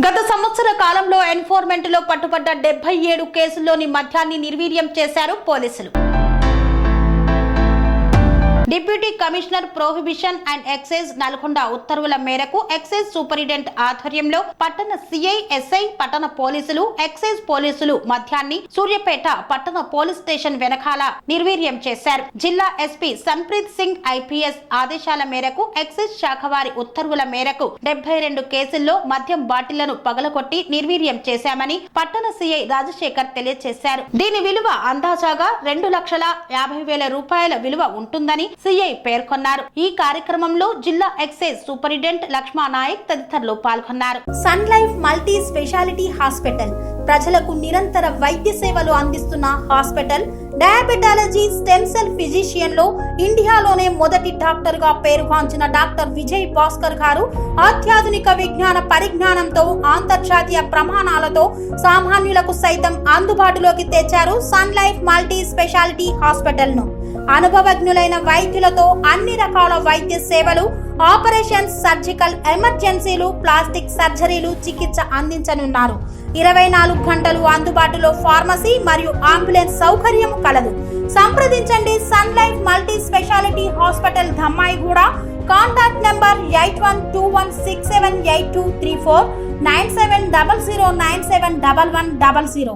గత సంవత్సర కాలంలో ఎన్ఫోర్స్మెంట్ లో పట్టుబడ్డ 77 కేసుల్లోని మద్యాన్ని నిర్వీర్యం చేశారు పోలీసులు. Deputy commissioner prohibition and excise Nalgonda ఉత్తర్వుల మేరకు ఎక్సైజ్ సూపరింటెండెంట్ ఆధ్వర్యంలో పట్టణ సిఐ ఎస్ఐ పట్టణ పోలీసులు ఎక్సైజ్ పోలీసులు మద్యాన్ని సూర్యాపేట పట్టణ పోలీస్ స్టేషన్ వెనకాల నిర్వీర్యం చేశారు. జిల్లా ఎస్పీ సంప్రీత్ సింగ్ ఐపీఎస్ ఆదేశాల మేరకు ఎక్సైజ్ శాఖ వారి ఉత్తర్వుల మేరకు 72 కేసుల్లో మద్యం బాటిళ్లను పగలగొట్టి నిర్వీర్యం చేశామని పట్టణ సిఐ రాజశేఖర్ తెలియజేశారు. దీని విలువ అందాజాగా 2,50,000 రూపాయల విలువ ఉంటుందని సిఐ పేర్కొన్నారు. ఈ కార్యక్రమంలో జిల్లా ఎక్సైజ్ సూపరింటెండెంట్ లక్ష్మణ నాయక్ తదితరులు పాల్గొన్నారు. Sun life multi speciality hospital ప్రజలకు నిరంతర వైద్య సేవలు అందిస్తున్న hospital. Diabetology stem cell physician లో ఇండియాలోనే మొదటి డాక్టర్ గా పేరుగాంచిన డాక్టర్ విజయ్ భాస్కర్ గారు అత్యాధునిక విజ్ఞాన పరిజ్ఞానంతో అంతర్జాతీయ ప్రమాణాలతో సామాన్యులకు సైతం అందుబాటులోకి తెచ్చారు sun life multi speciality hospital ను. అనుభవజ్ఞులైన వైద్యులతో అన్ని రకాల వైద్య సేవలు, ఆపరేషన్స్, సర్జికల్ ఎమర్జెన్సీలు, ప్లాస్టిక్ సర్జరీలు, చికిత్స అందించనున్నారు. 24 గంటలు అందుబాటులో ఫార్మసీ మరియు అంబులెన్స్ సౌకర్యం కలదు. సంప్రదించండి sun life multi speciality hospital, Dhammaiguda. Contact number 8121678234 9700971100.